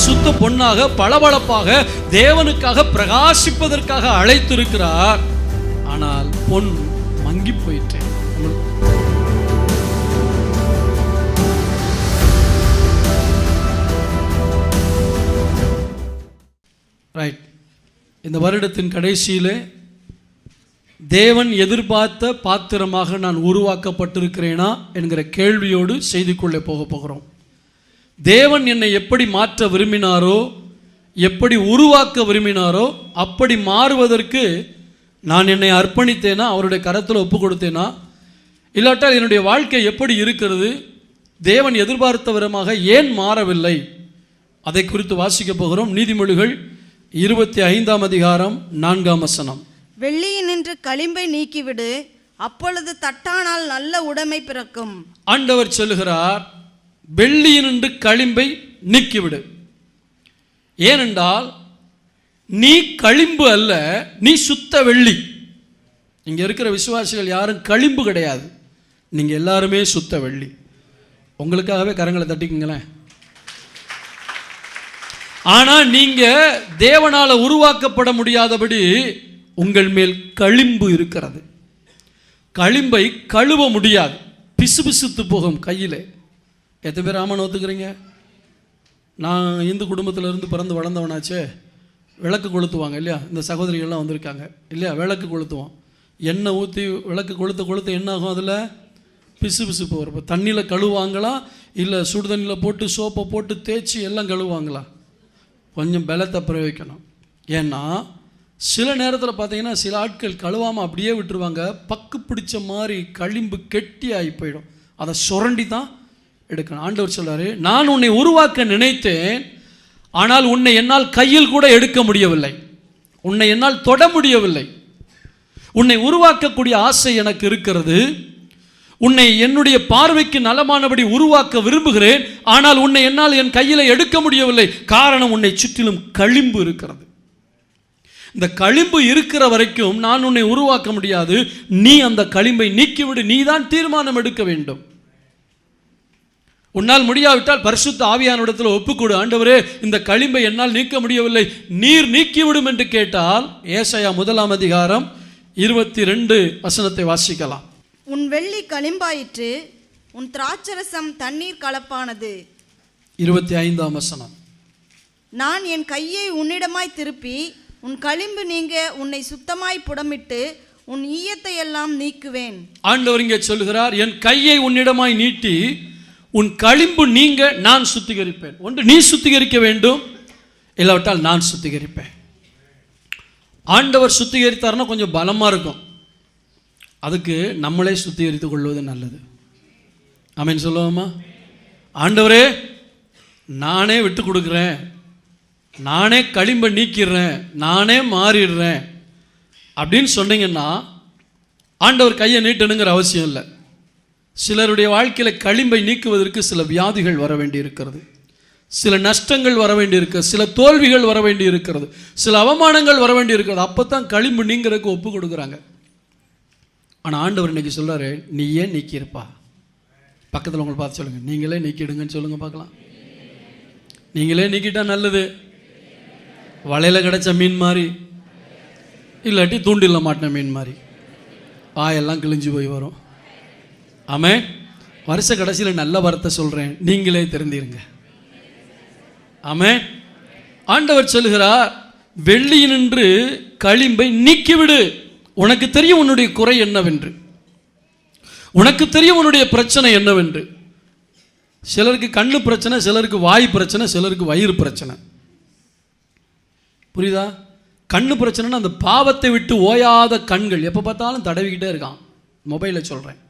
சுத்த பொன்னாக பளபளப்பாக தேவனுக்காக பிரகாசிப்பதற்காக அழைத்திருக்கிறார். ஆனால் பொன் மங்கி போயிற்று. ரைட். இந்த வருடத்தின் கடைசியிலே தேவன் எதிர்பார்த்த பாத்திரமாக நான் உருவாக்கப்பட்டிருக்கிறேனா என்கிற கேள்வியோடு செய்திக்குள்ளே போக போகிறோம். தேவன் என்னை எப்படி மாற்ற விரும்பினாரோ, எப்படி உருவாக்க விரும்பினாரோ அப்படி மாறுவதற்கு நான் என்னை அர்ப்பணித்தேனா, அவருடைய கரத்தில் ஒப்பு கொடுத்தேனா, இல்லாட்டால் என்னுடைய வாழ்க்கை எப்படி இருக்கிறது, தேவன் எதிர்பார்த்த விதமாக ஏன் மாறவில்லை, அதை குறித்து வாசிக்க போகிறோம். நீதிமொழிகள் 25ஆம் அதிகாரம் 4ஆம் வசனம். வெள்ளியினின்று களிம்பை நீக்கிவிடு, அப்பொழுது தட்டானால் நல்ல உடைமை பிறக்கும். ஆண்டவர் சொல்லுகிறார், வெள்ளியினின்று களிம்பை நீக்கிவிடு. ஏனென்றால் நீ களிம்பு அல்ல, நீ சுத்த வெள்ளி. இங்க இருக்கிற விசுவாசிகள் யாரும் களிம்பு கிடையாது, நீங்க எல்லாருமே சுத்த வெள்ளி. உங்களுக்காகவே கரங்களை தட்டிக்குங்களேன். ஆனா நீங்க தேவனால உருவாக்கப்பட முடியாதபடி உங்கள் மேல் களிம்பு இருக்கிறது. களிம்பை கழுவ முடியாது, பிசுபிசுத்து போகும் கையிலே. எத்தனை பேர் ஆமான்னு ஒத்துக்கிறீங்க? நான் இந்து குடும்பத்தில் இருந்து பிறந்து வளர்ந்தவனாச்சே. விளக்கு கொளுத்துவாங்க இல்லையா, இந்த சகோதரிகள்லாம் வந்திருக்காங்க இல்லையா, விளக்கு கொளுத்துவோம். எண்ணெய் ஊற்றி விளக்கு கொளுத்த என்ன ஆகும், அதில் பிசு பிசுப்பு வரும். இப்போ தண்ணியில் கழுவாங்களா இல்லை சுடு தண்ணியில் போட்டு சோப்பை போட்டு தேய்ச்சி எல்லாம் கழுவாங்களா? கொஞ்சம் பலத்தை பிரயோகிக்கணும். ஏன்னா சில நேரத்தில் பார்த்தீங்கன்னா சில ஆட்கள் கழுவாமல் அப்படியே விட்டுருவாங்க. பக்கு பிடிச்ச மாதிரி களிம்பு கெட்டி ஆகி போயிடும். அதை சுரண்டி தான் எடுக்கணும். ஆண்டவர் சொல்றாரு, நான் உன்னை உருவாக்க நினைத்தேன், ஆனால் உன்னை என்னால் கையில் கூட எடுக்க முடியவில்லை, உன்னை என்னால் தொட முடியவில்லை. உன்னை உருவாக்கக்கூடிய ஆசை எனக்கு இருக்கிறது, உன்னை என்னுடைய பார்வைக்கு நலமானபடி உருவாக்க விரும்புகிறேன், ஆனால் உன்னை என்னால் என் கையில் எடுக்க முடியவில்லை. காரணம், உன்னை சுற்றிலும் களிம்பு இருக்கிறது. இந்த களிம்பு இருக்கிற வரைக்கும் நான் உன்னை உருவாக்க முடியாது. நீ அந்த களிம்பை நீக்கிவிடு, நீ தான் தீர்மானம் எடுக்க வேண்டும். உன்னால் முடியாவிட்டால் பரிசுத்த ஆவியானவரிடத்தில் ஒப்புக்கொடு. ஆண்டவரே, இந்த களிம்பை என்னால் நீக்க முடியவில்லை, நீர் நீக்கிவிடும் என்று கேட்டால் ஏசாயா 1ஆம் அதிகாரம் 22 வசனத்தை வாசிக்கலாம். உன் வெள்ளி களிம்பாயிற்று, உன் திராட்சரசம் தண்ணீர் கலப்பானது. 25ஆம் வசனம். நான் என் கையை உன்னிடமாய் திருப்பி உன் களிம்பு நீங்க உன்னை சுத்தமாய் புடமிட்டு உன் ஈயத்தை எல்லாம் நீக்குவேன். ஆண்டவர் இங்கே சொல்கிறார், என் கையை உன்னிடமாய் நீட்டி உன் களிம்பு நீங்க நான் சுத்திகரிப்பேன். ஒன்று நீ சுத்திகரிக்க வேண்டும், இல்லாவிட்டால் நான் சுத்திகரிப்பேன். ஆண்டவர் சுத்திகரித்தார்னா கொஞ்சம் பலமாக இருக்கும், அதுக்கு நம்மளே சுத்திகரித்துக் கொள்வது நல்லது. ஆமென் சொல்லுவோமா? ஆண்டவரே, நானே விட்டு கொடுக்குறேன், நானே களிம்பை நீக்கிடுறேன், நானே மாறிடுறேன் அப்படின்னு சொன்னீங்கன்னா ஆண்டவர் கையை நீட்டணுங்கிற அவசியம் இல்லை. சிலருடைய வாழ்க்கையில் களிம்பை நீக்குவதற்கு சில வியாதிகள் வர வேண்டி இருக்கிறது, சில நஷ்டங்கள் வர வேண்டி இருக்கிறது, சில தோல்விகள் வர வேண்டி இருக்கிறது, சில அவமானங்கள் வர வேண்டி இருக்கிறது. அப்போ தான் களிம்பு நீங்கிறதுக்கு ஒப்பு கொடுக்குறாங்க. ஆனால் ஆண்டவர் இன்னைக்கு சொல்றாரு, நீ ஏன் நீக்கியிருப்பா? பக்கத்தில் உங்களை பார்த்து சொல்லுங்க, நீங்களே நீக்கிடுங்கன்னு சொல்லுங்க பார்க்கலாம். நீங்களே நீக்கிட்டா நல்லது. வலையில் கிடைச்ச மீன் மாதிரி, இல்லாட்டி தூண்டில் மாட்டின மீன் மாதிரி வாயெல்லாம் கிழிஞ்சு போய் வரும். ஆமென். வருஷ கடைசியில் நல்ல வார்த்தை சொல்கிறேன், நீங்களே தெரிந்திருங்க. ஆமென். ஆண்டவர் சொல்லுகிறார், வெள்ளியினின்று களிம்பை நீக்கிவிடு. உனக்கு தெரியும் உன்னுடைய குறை என்னவென்று, உனக்கு தெரியும் உன்னுடைய பிரச்சனை என்னவென்று. சிலருக்கு கண்ணு பிரச்சனை, சிலருக்கு வாய் பிரச்சனை, சிலருக்கு வயிறு பிரச்சனை. புரியுதா? கண்ணு பிரச்சனைன்னா அந்த பாவத்தை விட்டு ஓயாத கண்கள், எப்போ பார்த்தாலும் தடவிக்கிட்டே இருக்கான். மொபைலில் சொல்கிறேன்,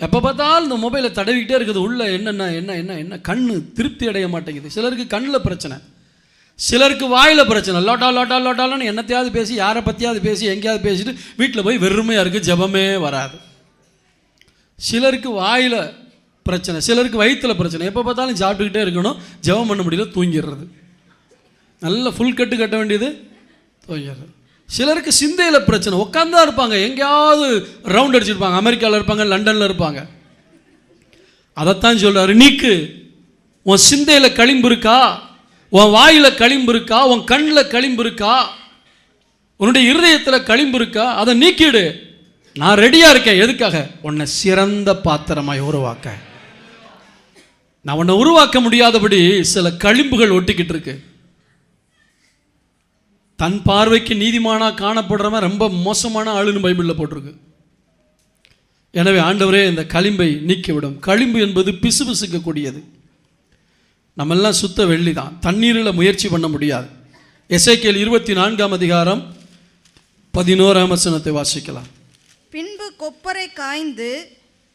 எப்போ பார்த்தாலும் இந்த மொபைலை தடவிக்கிட்டே இருக்குது. உள்ள என்னென்ன என்ன என்ன என்ன கண்ணு திருப்தி அடைய மாட்டேங்குது. சிலருக்கு கண்ணில் பிரச்சனை, சிலருக்கு வாயில் பிரச்சனை. லோட்டா லோட்டா லோட்டாலன்னு என்னத்தையாவது பேசி, யாரை பற்றியாவது பேசி, எங்கேயாவது பேசிட்டு வீட்டில் போய் வெறுமையாக இருக்குது, ஜெபமே வராது. சிலருக்கு வாயில் பிரச்சனை, சிலருக்கு வயிற்றில் பிரச்சனை. எப்போ பார்த்தாலும் சாப்பிட்டுக்கிட்டே இருக்கணும், ஜெபம் பண்ண முடியல, தூங்கிடுறது. நல்ல ஃபுல் கட்டு கட்ட வேண்டியது தூங்கிடுறது. சிலருக்கு சிந்தையில் பிரச்சனை, உட்காந்தா இருப்பாங்க, எங்கேயாவது ரவுண்ட் அடிச்சிருப்பாங்க, அமெரிக்காவில் இருப்பாங்க, லண்டனில் இருப்பாங்க. அதைத்தான் சொல்கிறாரு, நீக்கு. உன் சிந்தையில் களிம்பு இருக்கா, உன் வாயில் களிம்பு இருக்கா, உன் கண்ணில் களிம்பு இருக்கா, உன்னுடைய இருதயத்தில் களிம்பு இருக்கா, அதை நீக்கிடு. நான் ரெடியாக இருக்கேன். எதுக்காக? உன்னை சிறந்த பாத்திரமாய் உருவாக்க. நான் உன்னை உருவாக்க முடியாதபடி சில களிம்புகள் ஒட்டிக்கிட்டு இருக்கு. தன் பார்வைக்கு நீதிமானா காணப்படுறவன் ரொம்ப மோசமான ஆளுன்னு பைபிளில் போட்டிருக்கு. எனவே ஆண்டவரே இந்த களிம்பை நீக்கிவிடும். களிம்பு என்பது பிசுபிசுக்கக்கூடியது. நம்மெல்லாம் சுத்த வெள்ளி தான், தண்ணீரில் முயற்சி பண்ண முடியாது. எசேக்கியேல் 24ஆம் அதிகாரம் 11ஆம் வசனத்தை வாசிக்கலாம். பின்பு கொப்பரை காய்ந்து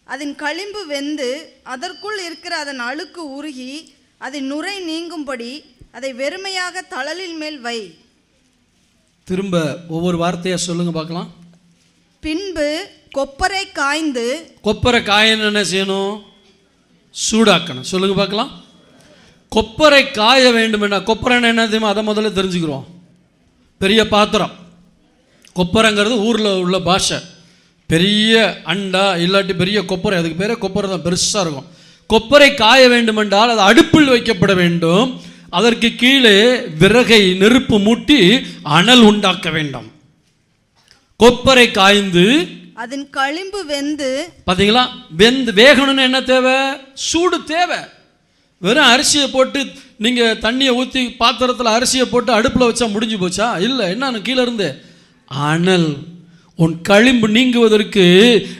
அதன் களிம்பு வெந்து அதற்குள் இருக்கிற அதன் அழுக்கு உருகி அதன் நுரை நீங்கும்படி அதை வெறுமையாக தழலின் மேல் வை. திரும்ப ஒவ்வொரு வார்த்தையா சொல்லுங்க பார்க்கலாம். பின்பு கொப்பரை காய்ந்து. கொப்பரை காயன்னு என்ன செய்யணும்? சூடாக்கணும். சொல்லுங்க பார்க்கலாம். கொப்பரை காய வேண்டும் என்ன? கொப்பரை என்ன தெரியுமா? அதை முதல்ல தெரிஞ்சுக்கிறோம். பெரிய பாத்திரம். கொப்பரைங்கிறது ஊரில் உள்ள பாஷை. பெரிய அண்டா இல்லாட்டி பெரிய கொப்பரை, அதுக்கு பேரே கொப்பரை தான், பெருசாக இருக்கும். கொப்பரை காய வேண்டுமென்றால் அது அடுப்பில் வைக்கப்பட வேண்டும். அதற்கு கீழே விறகை நெருப்பு மூட்டி அனல் உண்டாக்க வேண்டும். கொப்பரை காய்ந்து அதன் களிம்பு வெந்து. பார்த்தீங்களா? வெந்து வேகணும்னு என்ன தேவை? சூடு தேவை. வெறும் அரிசியை போட்டு நீங்கள் தண்ணியை ஊற்றி பாத்திரத்தில் அரிசியை போட்டு அடுப்பில் வச்சா முடிஞ்சு போச்சா? இல்லை. என்னன்னு கீழே இருந்து அனல். உன் களிம்பு நீங்குவதற்கு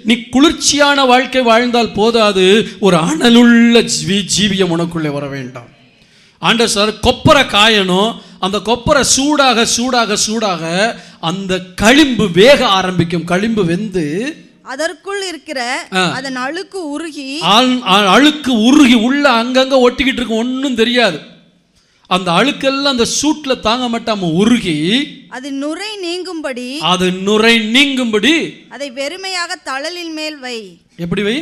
நீ குளிர்ச்சியான வாழ்க்கை வாழ்ந்தால் போதாது, ஒரு அனலுள்ள ஜீவியம் உனக்குள்ளே வர வேண்டாம். ஆண்டவர் சார் கொப்பரை காயணும். அந்த கொப்பரை சூடாக சூடாக சூடாக அந்த களிம்பு வேக ஆரம்பிக்கும். களிம்பு வெந்து அதற்குள் இருக்கிற அதன் அழுக்கு உருகி, அழுக்கு உருகி உள்ள அங்கங்க ஒட்டிக்கிட்டு இருக்கும், ஒன்றும் தெரியாது. அந்த அழுக்கெல்லாம் அந்த சூட்ல தாங்க மாட்டாம உருகி அது நுரை நீங்கும்படி, அது நுரை நீங்கும்படி அதை வெறுமையாக தழலின் மேல் வை. எப்படி வை?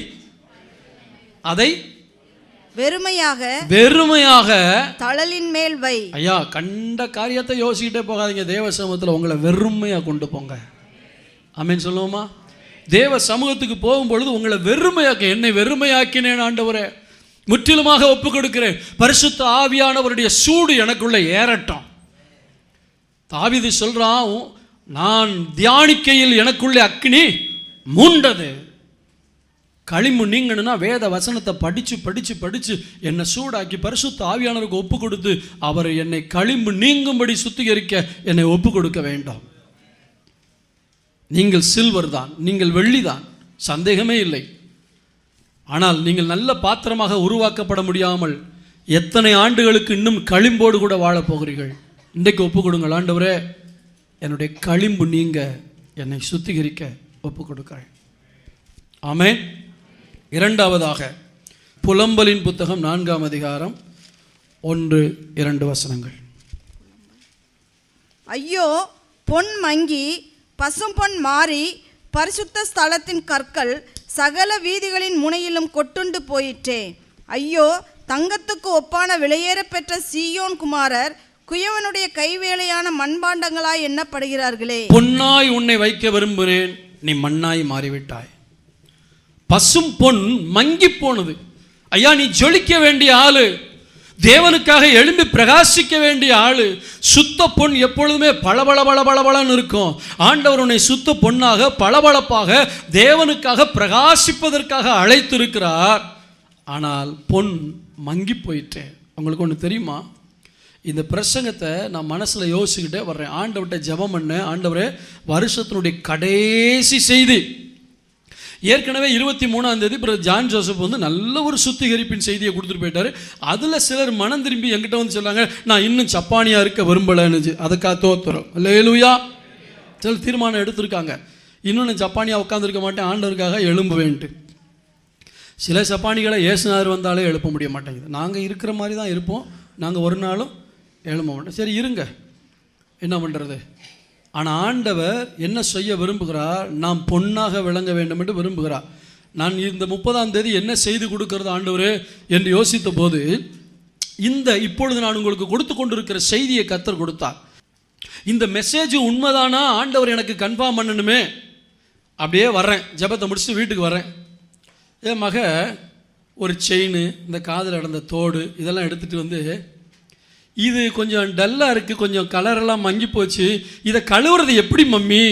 அதை வெறுமையாக வெறுமையாக தழலின் மேல் வை. ஐயா, கண்ட காரியத்தை யோசிக்கிட்டே போகாதீங்க. தேவ சமூகத்தில் உங்களை வெறுமையா கொண்டு போங்க. ஆமென் சொல்லுவோமா? தேவ சமூகத்துக்கு போகும்பொழுது உங்களை வெறுமையாக்க. என்னை வெறுமையாக்கினேன் ஆண்டவரே, முற்றிலுமாக ஒப்பு கொடுக்கிறேன். பரிசுத்த ஆவியானவருடைய சூடு எனக்குள்ள ஏறட்டும். தாவீது சொல்றான், நான் தியானிக்கையில் எனக்குள்ளே அக்கினி மூண்டது. களிம்பு நீங்கணும்னா வேத வசனத்தை படிச்சு படிச்சு படிச்சு என்னை சூடாக்கி பரிசுத்த ஆவியானவருக்கு ஒப்பு கொடுத்து அவர் என்னை களிம்பு நீங்கும்படி சுத்திகரிக்க என்னை ஒப்பு கொடுக்க வேண்டும். நீங்கள் சில்வர் தான், நீங்கள் வெள்ளி தான், சந்தேகமே இல்லை. ஆனால் நீங்கள் நல்ல பாத்திரமாக உருவாக்கப்பட முடியாமல் எத்தனை ஆண்டுகளுக்கு இன்னும் களிம்போடு கூட வாழப் போகிறீர்கள். இன்றைக்கு ஒப்பு கொடுங்கள். ஆண்டவரே, என்னுடைய களிம்பு நீங்க என்னை சுத்திகரிக்க ஒப்பு கொடுக்கிறேன். ஆமென். இரண்டாவதாக புலம்பலின் புத்தகம் 4ஆம் அதிகாரம் 1-2 வசனங்கள். ஐயோ, பொன் மங்கி பசும் பொன் மாறி பரிசுத்த ஸ்தலத்தின் கற்கள் சகல வீதிகளின் முனையிலும் கொட்டுண்டு போயிற்றே. ஐயோ, தங்கத்துக்கு ஒப்பான விலையேற பெற்ற சீயோன் குமாரர் குயவனுடைய கைவேலையான மண்பாண்டங்களாய் எண்ணப்படுகிறார்களே. பொன்னாய் உன்னை வைக்க விரும்புகிறேன், நீ மண்ணாய் மாறிவிட்டாய். பசும் பொன் மங்கி போனது. ஐயா, நீ ஜொலிக்க வேண்டிய ஆளு, தேவனுக்காக எழும்பி பிரகாசிக்க வேண்டிய ஆளு. சுத்த பொன் எப்பொழுதுமே பளபள பளபளன்னு இருக்கும். ஆண்டவர் உன்னை சுத்த பொன்னாக பளபளப்பாக தேவனுக்காக பிரகாசிப்பதற்காக அழைத்திருக்கிறார். ஆனால் பொன் மங்கி போயிட்டேன். உங்களுக்கு ஒன்று தெரியுமா? இந்த பிரசங்கத்தை நான் மனசில் யோசிச்சுக்கிட்டே வர்றேன். ஆண்டவர்கிட்ட ஜெபம் பண்ண, ஆண்டவரே, வருஷத்தினுடைய கடைசி செய்தி. ஏற்கனவே 23ஆம் தேதி பிரதர் ஜான் ஜோசப் வந்து நல்ல ஒரு சுத்திகரிப்பின் செய்தியை கொடுத்துட்டு போயிட்டாரு. அதில் சிலர் மனம் திரும்பி என்கிட்ட வந்து சொன்னாங்க, நான் இன்னும் சப்பானியாக இருக்க விரும்பலைன்னு. அதுக்காக தோத்துறோம். அல்லேலூயா. சில தீர்மானம் எடுத்திருக்காங்க, இன்னும் நான் ஜப்பானியாக உட்காந்துருக்க மாட்டேன், ஆண்டவருக்காக எழும்புவேன்ட்டு. சில சப்பானிகளை இயேசுநாதர் வந்தாலே எழுப்ப முடிய மாட்டேங்குது. நாங்கள் இருக்கிற மாதிரி தான் இருப்போம், நாங்கள் ஒரு நாளும் எழும்ப மாட்டோம். சரி இருங்க, என்ன பண்ணுறது? ஆனால் ஆண்டவர் என்ன செய்ய விரும்புகிறார்? நாம் பொன்னாக விளங்க வேண்டும் என்று விரும்புகிறார். நான் இந்த 30ஆம் தேதி என்ன செய்து கொடுக்கறது ஆண்டவரே என்று யோசித்த போது இப்பொழுது நான் உங்களுக்கு கொடுத்து கொண்டிருக்கிற செய்தியை கர்த்தர் கொடுத்தார். இந்த மெசேஜ் உண்மைதானா ஆண்டவர் எனக்கு கன்ஃபார்ம் பண்ணணுமே. அப்படியே வர்றேன், ஜெபத்தை முடிச்சுட்டு வீட்டுக்கு வர்றேன். என் மக ஒரு செயின், இந்த காதில் நடந்த தோடு இதெல்லாம் எடுத்துகிட்டு வந்து, இது கொஞ்சம் டல்லாக இருக்குது, கொஞ்சம் கலரெல்லாம் மங்கி போச்சு, இதை கழுவுறது எப்படி மம்மி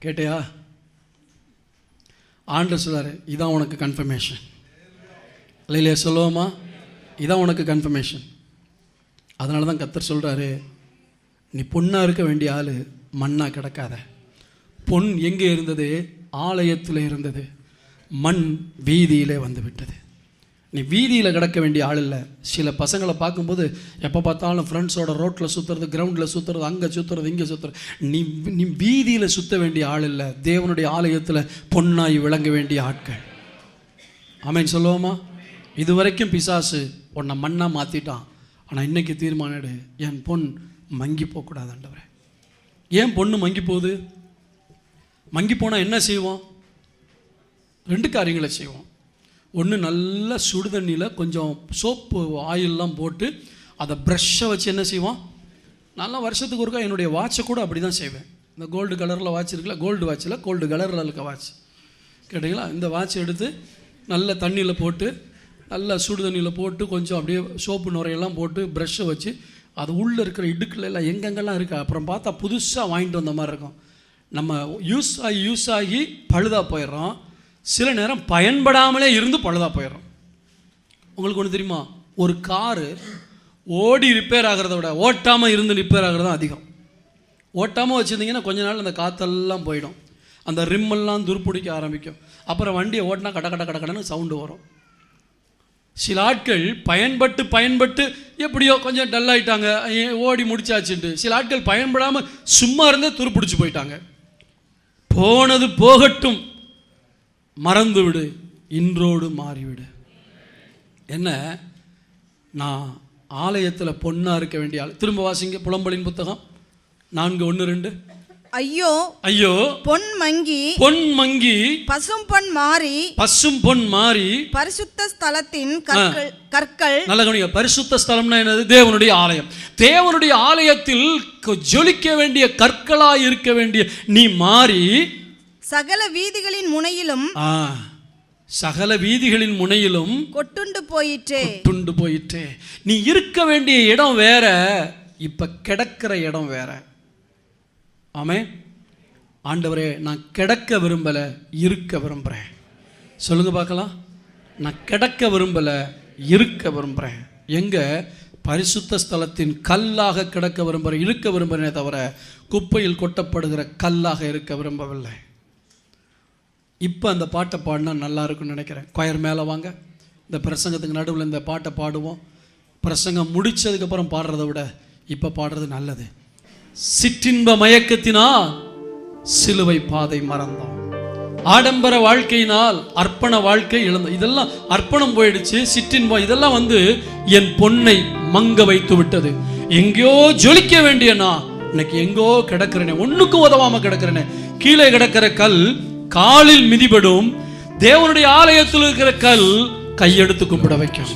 கேட்டியா? ஆண்டவர் சொல்றாரு, இதான் உனக்கு கன்ஃபர்மேஷன். இல்லையா சொல்லுவோமா? இதான் உனக்கு கன்ஃபர்மேஷன். அதனால தான் கர்த்தர் சொல்கிறாரு, நீ பொண்ணாக இருக்க வேண்டிய ஆள் மண்ணாக கிடக்காத. பொன் எங்கே இருந்தது? ஆலயத்தில் இருந்தது. மண் வீதியிலே வந்து விட்டது. நீ வீதியில் கிடக்க வேண்டிய ஆள் இல்லை. சில பசங்களை பார்க்கும்போது எப்போ பார்த்தாலும் ஃப்ரெண்ட்ஸோட ரோட்டில் சுற்றுறது, கிரவுண்டில் சுற்றுறது, அங்கே சுற்றுறது, இங்கே சுற்றுறது. நீ வீதியில் சுற்ற வேண்டிய ஆள் இல்லை. தேவனுடைய ஆலயத்தில் பொன்னாய் விளங்க வேண்டிய ஆட்கள். ஆமென் சொல்லுவோமா? இதுவரைக்கும் பிசாசு உன்னை மண்ணாக மாற்றிட்டான். ஆனால் இன்றைக்கி தீர்மானிடு, என் பொன் மங்கி போகக்கூடாது ஆண்டவரே. ஏன் பொண்ணு மங்கி போகுது? மங்கி போனால் என்ன செய்வோம்? 2 காரியங்களை செய்வோம். ஒன்று, நல்ல சுடு தண்ணியில் கொஞ்சம் சோப்பு ஆயிலெலாம் போட்டு அதை ப்ரஷ்ஷை வச்சு என்ன செய்வோம், நல்லா வருஷத்துக்கு ஒருக்கா என்னுடைய வாட்சை கூட அப்படி தான் செய்வேன். இந்த கோல்டு கலரில் வாட்ச் இருக்குல்ல, கோல்டு வாட்சில் கோல்டு கலரில் இருக்க வாட்ச் கேட்டிங்களா, இந்த வாட்ச் எடுத்து நல்ல தண்ணியில் போட்டு, நல்லா சுடு தண்ணியில் போட்டு கொஞ்சம் அப்படியே சோப்பு நுரையெல்லாம் போட்டு ப்ரஷ்ஷை வச்சு அது உள்ளே இருக்கிற இடுக்கில் எல்லாம் எங்கெங்கெல்லாம் இருக்குது. அப்புறம் பார்த்தா புதுசாக வாங்கிட்டு வந்த மாதிரி இருக்கும். நம்ம யூஸ் ஆகி பழுதாக போயிடுறோம். சில நேரம் பயன்படாமலே இருந்து பழுதாக போயிடுறோம். உங்களுக்கு ஒன்று தெரியுமா? ஒரு காரு ஓடி ரிப்பேர் ஆகிறத விட ஓட்டாமல் இருந்து ரிப்பேர் ஆகிறது தான் அதிகம். ஓட்டாமல் வச்சுருந்தீங்கன்னா கொஞ்ச நாள் அந்த காற்றெல்லாம் போயிடும், அந்த ரிம்மெல்லாம் துருப்பிடிக்க ஆரம்பிக்கும். அப்புறம் வண்டியை ஓட்டினா கடன்னு சவுண்டு வரும். சில ஆட்கள் பயன்பட்டு எப்படியோ கொஞ்சம் டல் ஆகிட்டாங்க, ஓடி முடிச்சாச்சுட்டு. சில ஆட்கள் பயன்படாமல் சும்மா இருந்தே துருப்பிடிச்சு போயிட்டாங்க. போனது போகட்டும், மறந்து விடு, இன்றோடு மாறிவிடு. என்ன, நான் ஆலயத்தில் பொண்ணாக இருக்க வேண்டிய ஆள். திரும்ப வாசிங்க புலம்பலின் புத்தகம் 4:1-2. ஐயோ ஐயோ பொன் மங்கி பசும் பொன் மாறி பரிசுத்த ஸ்தலத்தின் கற்கள். நல்ல கவனிங்க, பரிசுத்த ஸ்தலம்னா என்னது? தேவனுடைய ஆலயம். தேவனுடைய ஆலயத்தில் ஜொலிக்க வேண்டிய கற்களாய் இருக்க வேண்டிய நீ மாறி சகல வீதிகளின் முனையிலும் கொட்டுண்டு போயிற்றே. நீ இருக்க வேண்டிய இடம் வேற, இப்ப கிடக்கிற இடம் வேற. ஆமே. ஆண்டவரே, நான் கிடக்க விரும்பலை, இருக்க விரும்புகிறேன். சொல்லுங்க பார்க்கலாம். நான் கிடக்க விரும்பலை, இருக்க விரும்புகிறேன். எங்கே? பரிசுத்த ஸ்தலத்தின் கல்லாக கிடக்க விரும்புகிறேன், இருக்க விரும்புகிறேனே தவிர குப்பையில் கொட்டப்படுகிற கல்லாக இருக்க விரும்பவில்லை. இப்போ அந்த பாட்டை பாடினா நல்லா இருக்குன்னு நினைக்கிறேன். கொயர் மேலே வாங்க. இந்த பிரசங்கத்துக்கு நடுவில் இந்த பாட்டை பாடுவோம். பிரசங்கம் முடித்ததுக்கப்புறம் பாடுறதை விட இப்போ பாடுறது நல்லது. சிற்றின்ப மயக்கத்தினால் சிலுவை பாதை மறந்தோம். ஆடம்பர வாழ்க்கையினால் அர்ப்பண வாழ்க்கை இழந்தோம். இதெல்லாம் அர்ப்பணம் போயிடுச்சு. சிற்றின்பம் இதெல்லாம் என் பொன்னை மங்க வைத்து விட்டது. எங்கேயோ ஜொலிக்க வேண்டிய நான் இன்னைக்கு எங்கோ கிடக்கிறேனே, ஒண்ணுக்கும் உதவாம கிடக்கிறேனே. கீழே கிடக்கிற கல் காலில் மிதிபடும். தேவனுடைய ஆலயத்தில் இருக்கிற கல் கையெடுத்து கும்பிட வைக்கும்.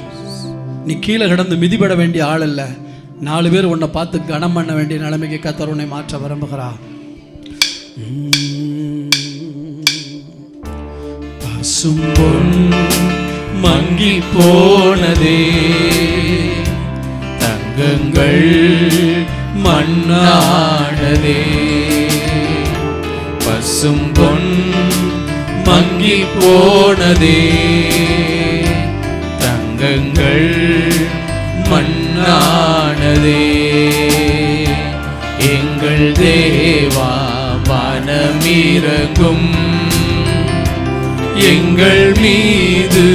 நீ கீழே கிடந்து மிதிபட வேண்டிய ஆள் அல்ல. 4 பேர் உன்னை பார்த்து கனம் பண்ண வேண்டிய நிலைமைக்கு கர்த்தர் உன்னை மாற்ற விரும்புகிறார். பசும் பொன் மங்கி போனதே, தங்கங்கள் மண்ணானதே. பசும் பொன் மங்கி போனதே, தங்கங்கள் மண்ணானதே. எங்கள் தேவா மனமிரங்கும், எங்கள் மீது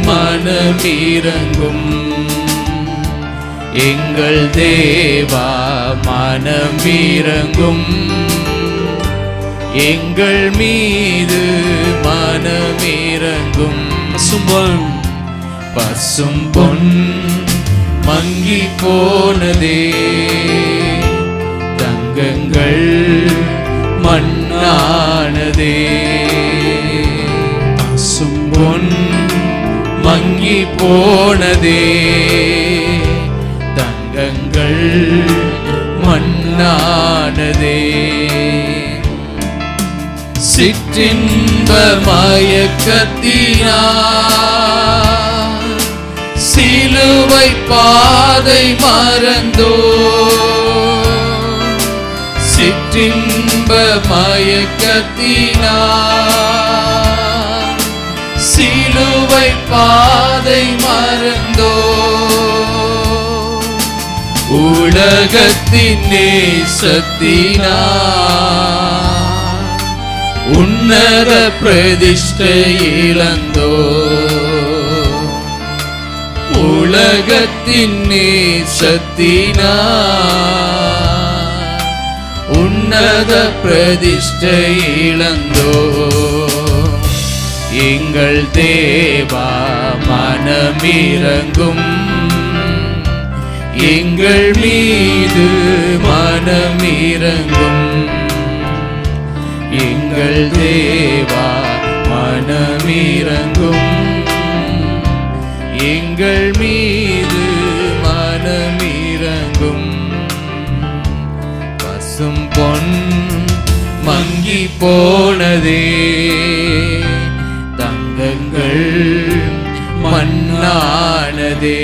மனமிரங்கும். எங்கள் தேவா மனமிரங்கும், எங்கள் மீது மனமிரங்கும். பசும் பொன் மங்கி போனதே, தங்கங்கள் மண்ணானதே. போனதே, தங்கங்கள் மண்ணானதே. சிற்றின்ப மயக்கத்தினார் சிலுவை பாதை மறந்தோ, சிற்றின்ப மயக்கத்தினார் சிலுவை பாதை மறந்தோ, உலகத்தின் நேசத்தினார் உன்னத பிரதிஷ்டை இழந்தோ, உலகத்தின் நேசத்தினார் உன்னத பிரதிஷ்டை இழந்தோ. எங்கள் தேவா மனமிரங்கும், எங்கள் மீது மனமிரங்கும். எங்கள் தேவா மனமிரங்கும், எங்கள் மீது மனமிரங்கும். பசும் பொன் மங்கி போனதே, தங்கங்கள் மண்ணானதே.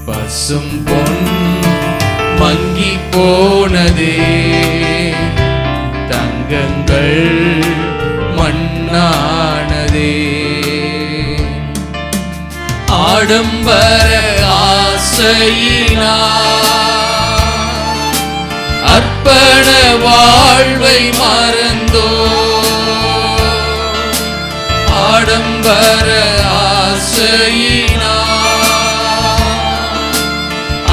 பசும் பொன் மங்கி போனதே, தங்கங்கள் மண்ணானதே. ஆடம்பர ஆசையினார் அர்ப்பண வாழ்வை மறந்தோ, ஆடம்பர ஆசையினார்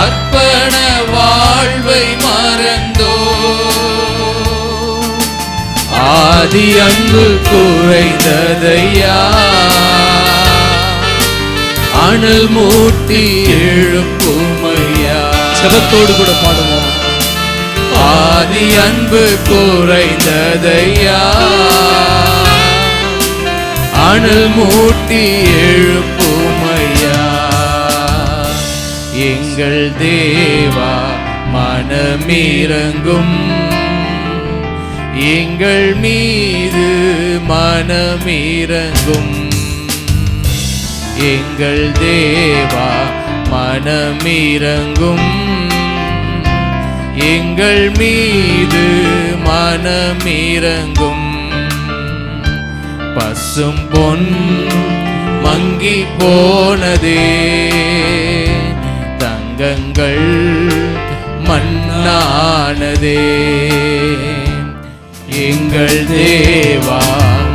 அர்ப்பண வாழ்வை மறந்தோ, ஆதி அன்பு குறைந்ததையா, அனல் மூட்டி எழுப்புமையா. ஜெபத்தோடு கூட பாடுவோம். ஆதி அன்பு குறைந்ததையா, அனல் மூட்டி எழுப்புமையா. எங்கள் தேவா மனமிரங்கும், எங்கள் மீது மனமிரங்கும். எங்கள் தேவா மனமிரங்கும், எங்கள் மீது மனமிரங்கும். பசும் பொன் மங்கி போனதே, தங்கங்கள் மண்ணானதே. எங்கள் தேவா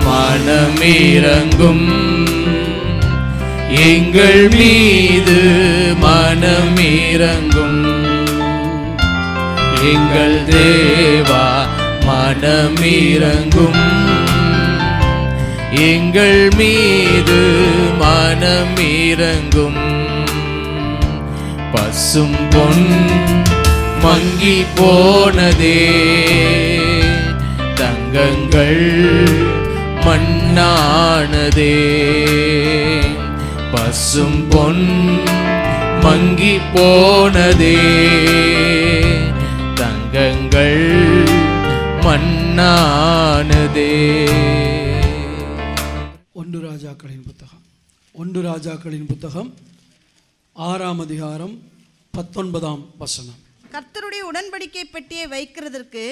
மனமிரங்கும், எங்கள் மீது மனமிரங்கும். எங்கள் தேவா மனமிரங்கும், எங்கள் மீது மனமிரங்கும். பசும் பொன் மங்கி போனதே, தங்கங்கள் மண்ணானதே. பசும் பொன் மங்கி போனதே, தங்கங்கள் மண்ணானதே. ஒன்று ராஜாக்களின் புத்தகம், ஒன்று ராஜாக்களின் புத்தகம் 6ஆம் அதிகாரம் 19ஆம் வசனம். கர்த்தருடைய உடன்படிக்கை பெட்டியை வைக்கிறதற்கு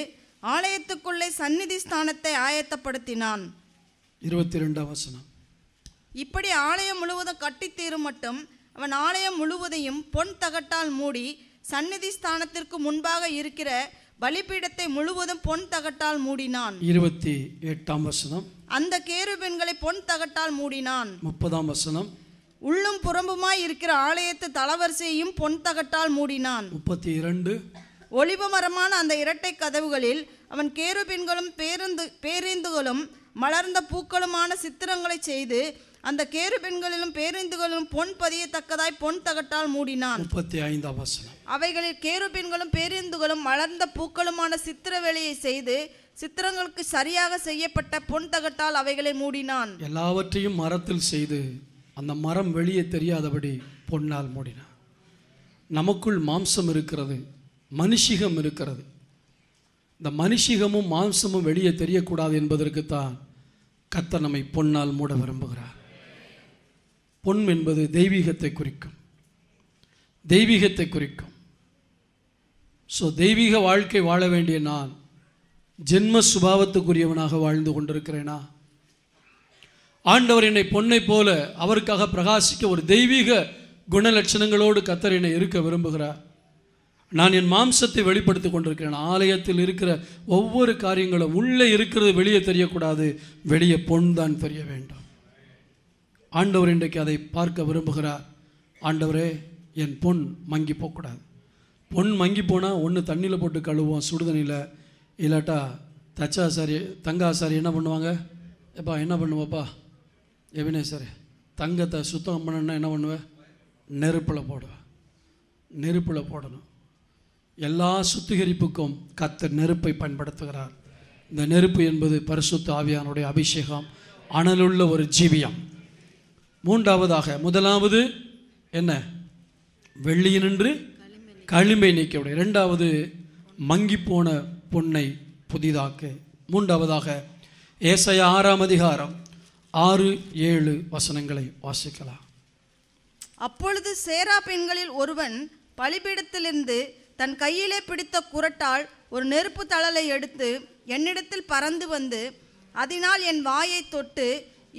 ஆலயத்துக்குள்ளே சந்நிதி ஸ்தானத்தை ஆயத்தப்படுத்தினான். 22ஆம் வசனம். இப்படி ஆலயம் முழுவதும் கட்டித்தீரும் மட்டும் அவன் ஆலயம் முழுவதையும் பொன் தகட்டால் மூடி சந்நிதி ஸ்தானத்திற்கு முன்பாக இருக்கிற பலிபீடத்தை முழுவதும் பொன் தகட்டால் மூடினான். 28ஆம் வசனம். அந்த கேருபீன்களை பொன் தகட்டால் மூடினான். 30ஆம் வசனம். உள்ளும் புறம்புமாய் இருக்கிற ஆலயத்து தளவரிசையையும் பொன் தகட்டால் மூடினான். 32. ஒலிவ மரமான அந்த இரட்டை கதவுகளில் அவன் கேருபீன்களும் பேரீந்துகளும் மலர்ந்த பூக்களுமான சித்திரங்களை செய்து அந்த கேருபீன்களிலும் பேரீந்துகளிலும் பொன் பதியத்தக்கதாய் பொன் தகட்டால் மூடினான். 35ஆம் வசனம். அவைகளில் கேருபீன்களும் பேரீந்துகளும் மலர்ந்த பூக்களுமான சித்திர வேலையை செய்து சித்திரங்களுக்கு சரியாக செய்யப்பட்ட பொன் தகட்டால் அவைகளை மூடினான். எல்லாவற்றையும் மரத்தில் செய்து அந்த மரம் வெளியே தெரியாதபடி பொன்னால் மூடினார். நமக்குள் மாம்சம் இருக்கிறது, மனுஷிகம் இருக்கிறது. இந்த மனுஷிகமும் மாம்சமும் வெளியே தெரியக்கூடாது என்பதற்குத்தான் கர்த்தர் நம்மை பொன்னால் மூட விரும்புகிறார். பொன் என்பது தெய்வீகத்தை குறிக்கும், தெய்வீகத்தை குறிக்கும். ஸோ தெய்வீக வாழ்க்கை வாழ வேண்டிய நான் ஜென்ம சுபாவத்துக்குரியவனாக வாழ்ந்து கொண்டிருக்கிறேனா? ஆண்டவர் என்னை பொன்னை போல அவருக்காக பிரகாசிக்க ஒரு தெய்வீக குணலட்சணங்களோடு கர்த்தர் என்னை இருக்க விரும்புகிறார். நான் என் மாம்சத்தை வெளிப்படுத்தி கொண்டிருக்கிறேன். ஆலயத்தில் இருக்கிற ஒவ்வொரு காரியங்களும் உள்ளே இருக்கிறது வெளியே தெரியக்கூடாது, வெளியே பொன் தான் தெரிய வேண்டும். ஆண்டவர் இன்றைக்கு அதை பார்க்க விரும்புகிறார். ஆண்டவரே, என் பொன் மங்கி போகக்கூடாது. பொன் மங்கி போனால் ஒன்று தண்ணியில் போட்டு கழுவோம், சுடுதண்ணியில். இல்லாட்டா தச்சாசாரி தங்காசாரி என்ன பண்ணுவாங்க, எப்பா என்ன பண்ணுவப்பா எபினேசரே, தங்கத்தை சுத்தம் பண்ணணுன்னா என்ன பண்ணுவேன், நெருப்பில் போடுவேன். நெருப்பில் போடணும். எல்லா சுத்திகரிப்புக்கும் கர்த்தர் நெருப்பை பயன்படுத்துகிறார். இந்த நெருப்பு என்பது பரிசுத்த ஆவியானுடைய அபிஷேகம், அனலுள்ள ஒரு ஜீவியம். மூன்றாவதாக, முதலாவது என்ன, வெள்ளியினின்று களிம்பை நீக்கவுடைய. இரண்டாவது, மங்கி போன பொன்னை புதிதாக்கு. மூன்றாவதாக, ஏசாயா 6ஆம் அதிகாரம் 6-7 வசனங்களை வாசிக்கலாம். அப்பொழுது சேரா பெண்களில் ஒருவன் பலிபீடத்திலிருந்து தன் கையிலே பிடித்த குறட்டால் ஒரு நெருப்பு தழலை எடுத்து என்னிடத்தில் பறந்து வந்து அதனால் என் வாயை தொட்டு,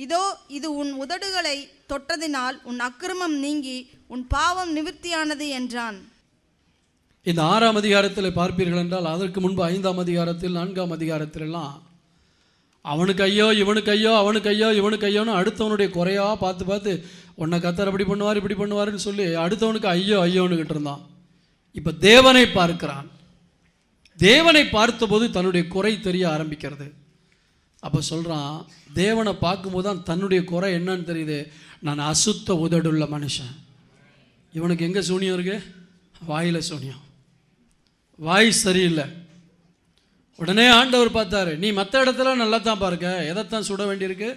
இதோ இது உன் உதடுகளை தொட்டதினால் உன் அக்கிரமம் நீங்கி உன் பாவம் நிவிர்த்தியானது என்றான். இந்த 6ஆம் அதிகாரத்தில் பார்ப்பீர்கள் என்றால், அதற்கு முன்பு 5ஆம் அதிகாரத்தில் 4ஆம் அதிகாரத்திலெல்லாம் அவனுக்கு ஐயோ இவனுக்கு ஐயோ அவனுக்கு ஐயோ இவனுக்கு ஐயோன்னு அடுத்தவனுடைய குறையா பார்த்து பார்த்து உன்னை கர்த்தர் அப்படி பண்ணுவார் இப்படி பண்ணுவாருன்னு சொல்லி அடுத்தவனுக்கு ஐயோ ஐயோன்னுக்கிட்டு இருந்தான். இப்போ தேவனை பார்க்கிறான். தேவனை பார்த்தபோது தன்னுடைய குறை தெரிய ஆரம்பிக்கிறது. அப்போ சொல்கிறான், தேவனை பார்க்கும்போது தான் தன்னுடைய குறை என்னன்னு தெரியுது. நான் அசுத்த உதடுள்ள மனுஷன். இவனுக்கு எங்கே சூனியம் இருக்கு? வாயில் சூனியம், வாய் சரியில்லை. உடனே ஆண்டவர் பார்த்தாரு, நீ மற்ற இடத்துல நல்லா தான் பாருக்க, எதைத்தான் சுட வேண்டியிருக்கு,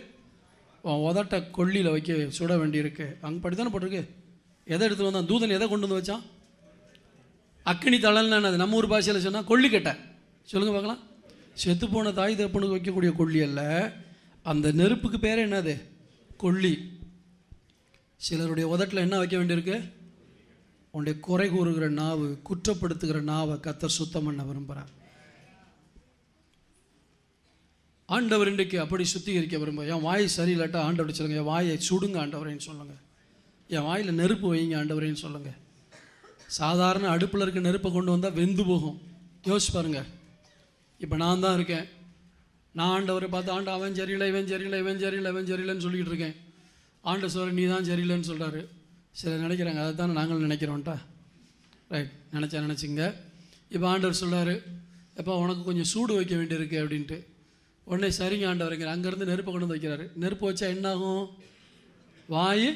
உன் உதட்ட கொல்லியில் வைக்க சுட வேண்டியிருக்கு. அங்கே படி தானே போட்டிருக்கு. எதை எடுத்து வந்தான் தூதன்? எதை கொண்டு வந்து வச்சான்? அக்கினி தழல்னு அது நம்ம ஊர் பாஷையில் சொன்னால் கொல்லிக்கட்டை. சொல்லுங்க பார்க்கலாம். செத்து போன தாய் தகப்பனுக்கு வைக்கக்கூடிய கொல்லி அல்ல, அந்த நெருப்புக்கு பேர் என்னது? கொல்லி. சிலருடைய உதட்டில் என்ன வைக்க வேண்டியிருக்கு? உன்னுடைய குறை கூறுகிற நாவு, குற்றப்படுத்துகிற நாவை கர்த்தர் சுத்தம் பண்ண விரும்புகிறார். ஆண்டவர் இன்றைக்கு அப்படி சுத்திகரிக்க விரும்ப. என் வாய் சரியில்லாட்டா ஆண்டவர் சொல்லுங்க, என் வாயை சுடுங்க ஆண்டவரேன்னு சொல்லுங்கள். என் வாயில் நெருப்பு வைங்க ஆண்டவரேன்னு சொல்லுங்கள். சாதாரண அடுப்பில் இருக்க நெருப்பை கொண்டு வந்தால் வெந்து போகும். யோசிச்சு பாருங்க. இப்போ நான் தான் இருக்கேன், நான் ஆண்டவரை பார்த்து அவன் சரியில்லை இவன் சரியில்லை இவன் சரியில்லை இவன் சரியில்லைன்னு சொல்லிக்கிட்டு இருக்கேன். ஆண்டவர் சொல்கிற நீ தான் சரியில்லைன்னு சொல்கிறாரு. சிலர் நினைக்கிறாங்க அதை தானே நாங்களும் நினைக்கிறோன்ட்டா. ரைட், நினச்சிங்க. இப்போ ஆண்டவர் சொல்கிறாரு, எப்போ உனக்கு கொஞ்சம் சூடு வைக்க வேண்டியிருக்கு அப்படின்ட்டு. உடனே சரிங்க ஆண்டவருங்கிற அங்கேருந்து நெருப்பை கொண்டு வந்து வைக்கிறாரு. நெருப்பு வச்சா என்னாகும்? வாய்.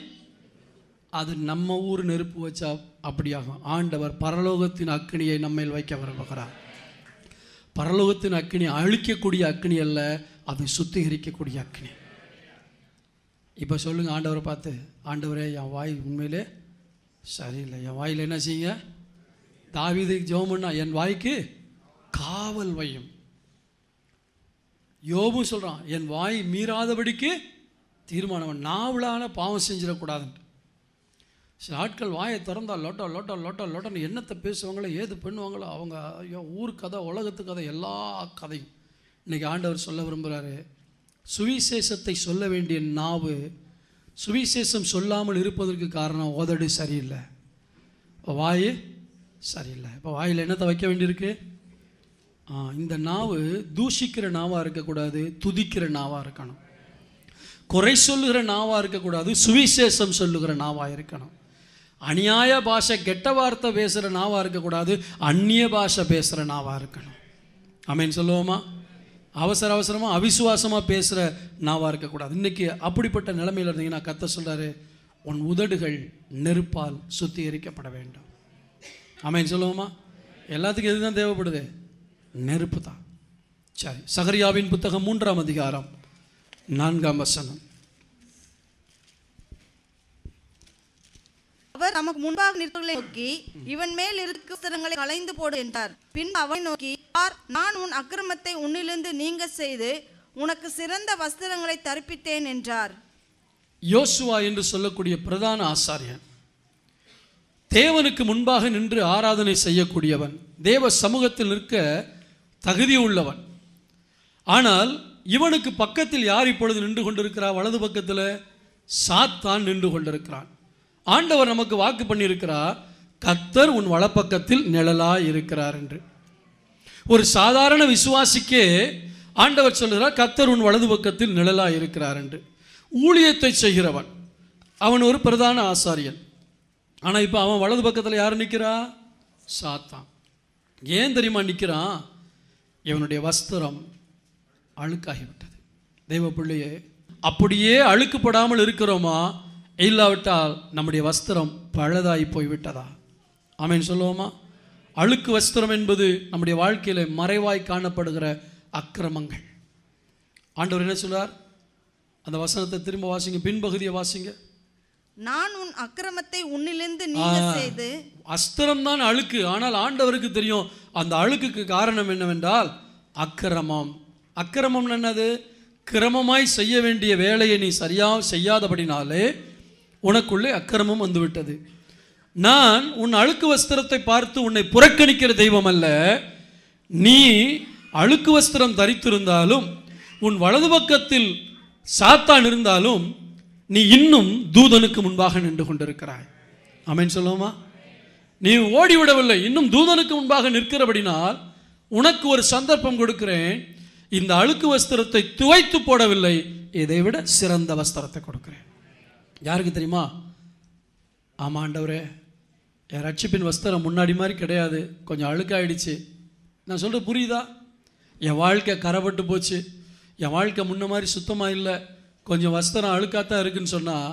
அது நம்ம ஊர் நெருப்பு வச்சா அப்படியாகும். ஆண்டவர் பரலோகத்தின் அக்கினியை நம்மேல் வைக்க விரும்புகிறார். பரலோகத்தின் அக்கினி அழிக்கக்கூடிய அக்கினி அல்ல, அதை சுத்திகரிக்கக்கூடிய அக்கினி. இப்போ சொல்லுங்கள் ஆண்டவரை பார்த்து, ஆண்டவரே என் வாய் உண்மையிலே சரியில்லை, என் வாயில் என்ன செய்யுங்க? தாவீதுக்கு ஜெபம் பண்ணா, என் வாய்க்கு காவல் வையும். யோபும் சொல்கிறான், என் வாய் மீறாதபடிக்கு தீர்மானம், நாவலான பாவம் செஞ்சிடக்கூடாதுன்ட்டு. சில ஆட்கள் வாயை திறந்தால் லோட்டோ லோட்டோ லோட்டோ லோட்டோன்னு என்னத்தை பேசுவாங்களோ ஏது பண்ணுவாங்களோ அவங்க ஐயோ ஊர் கதை உலகத்து கதை எல்லா கதையும். இன்றைக்கி ஆண்டவர் சொல்ல விரும்புகிறாரு, சுவிசேஷத்தை சொல்ல வேண்டிய நாவு சுவிசேஷம் சொல்லாமல் இருப்பதற்கு காரணம் உதடு சரியில்லை, வாய் சரியில்லை. இப்போ வாயில் என்னத்தை வைக்க வேண்டியிருக்கு? இந்த நாவு தூஷிக்கிற நாவாக இருக்கக்கூடாது, துதிக்கிற நாவாக இருக்கணும். குறை சொல்லுகிற நாவாக இருக்கக்கூடாது, சுவிசேஷம் சொல்லுகிற நாவாக இருக்கணும். அநியாய பாஷை கெட்ட வார்த்தை பேசுகிற நாவாக இருக்கக்கூடாது, அந்நிய பாஷை பேசுகிற நாவாக இருக்கணும். ஆமென் சொல்லுவோமா? அவசரமாக அவிசுவாசமாக பேசுகிற நாவாக இருக்கக்கூடாது. இன்றைக்கி அப்படிப்பட்ட நிலைமையில் இருந்தீங்கன்னா கர்த்தர் சொல்கிறாரு, உன் உதடுகள் நெருப்பால் சுத்திகரிக்கப்பட வேண்டும். ஆமென் சொல்லுவோமா? எல்லாத்துக்கும் எது தான் தேவைப்படுது? நெருப்பு தான். சரி, சகரியாவின் புத்தகம் 3ஆம் அதிகாரம் 4ஆம் வசனம். அவர் நமக்கு முன்பாக நிற்கிறவர்களை நோக்கி, இவன் மேல் இருக்கும் வஸ்திரங்களை களைந்து போடு என்றார். பின் அவனை நோக்கி, நான் உன் அக்கிரமத்தை உன்னிலிருந்து நீங்க செய்து உனக்கு சிறந்த வஸ்திரங்களை தரிப்பித்தேன் என்றார். யோசுவா என்று சொல்லக்கூடிய பிரதான ஆசாரியன், தேவனுக்கு முன்பாக நின்று ஆராதனை செய்யக்கூடியவன், தேவ சமூகத்தில் நிற்க தகுதி உள்ளவன். ஆனால் இவனுக்கு பக்கத்தில் யார் இப்பொழுது நின்று கொண்டிருக்கிறார்? வலது பக்கத்தில் சாத்தான் நின்று கொண்டிருக்கிறான். ஆண்டவர் நமக்கு வாக்கு பண்ணியிருக்கிறார், கர்த்தர் உன் வலப்பக்கத்தில் நிழலாய் இருக்கிறார் என்று. ஒரு சாதாரண விசுவாசிக்கே ஆண்டவர் சொல்கிறார், கர்த்தர் உன் வலது பக்கத்தில் நிழலாய் இருக்கிறார் என்று. ஊழியத்தை செய்கிறவன் அவன் ஒரு பிரதான ஆசாரியன். ஆனால் இப்போ அவன் வலது பக்கத்தில் யார் நிற்கிறா? சாத்தான். ஏன் தெரியுமா நிற்கிறான்? இவனுடைய வஸ்திரம் அழுக்காகிவிட்டது. தெய்வ பிள்ளையே, அப்படியே அழுக்குப்படாமல் இருக்கிறோமா? இல்லாவிட்டால் நம்முடைய வஸ்திரம் பழுதாகி போய்விட்டதா? ஆமென் சொல்லுவோமா? அழுக்கு வஸ்திரம் என்பது நம்முடைய வாழ்க்கையில் மறைவாய் காணப்படுகிற அக்கிரமங்கள். ஆண்டவர் என்ன சொல்றார்? அந்த வசனத்தை திரும்ப வாசிங்க, பின்பகுதியை வாசிங்க. நான் உன் அக்கிரமத்தை உன்னிலிருந்து நீங்க செய்து. வஸ்திரம் தான் அழுக்கு, ஆனால் ஆண்டவருக்கு தெரியும் அந்த அழுக்குக்கு காரணம் என்னவென்றால் அக்கிரமம். அக்கிரமம் என்னது? கிரமமாய் செய்ய வேண்டிய வேலையை நீ சரியாக செய்யாதபடினாலே உனக்குள்ளே அக்கிரமம் வந்துவிட்டது. நான் உன் அழுக்கு வஸ்திரத்தை பார்த்து உன்னை புறக்கணிக்கிற தெய்வம் அல்ல. நீ அழுக்கு வஸ்திரம் தரித்திருந்தாலும், உன் வலது பக்கத்தில் சாத்தான் இருந்தாலும், நீ இன்னும் தூதனுக்கு முன்பாக நின்று கொண்டிருக்கிறாய். ஆமென் சொல்லுவோமா? நீ ஓடிவிடவில்லை, இன்னும் தூதனுக்கு முன்பாக நிற்கிறபடினால் உனக்கு ஒரு சந்தர்ப்பம் கொடுக்கிறேன். இந்த அழுக்கு வஸ்திரத்தை துவைத்து போடவில்லை, இதை விட சிறந்த வஸ்திரத்தை கொடுக்கிறேன். யாருக்கு தெரியுமா? ஆமாம் ஆண்டவரே, என் ரட்சிப்பின் வஸ்திரம் முன்னாடி மாதிரி கிடையாது, கொஞ்சம் அழுக்காயிடுச்சு. நான் சொல்கிறது புரியுதா? என் வாழ்க்கை கரைப்பட்டு போச்சு, என் வாழ்க்கை முன்ன மாதிரி சுத்தமாக இல்லை, கொஞ்சம் வஸ்திரம் அழுக்காத்தான் இருக்குன்னு சொன்னால்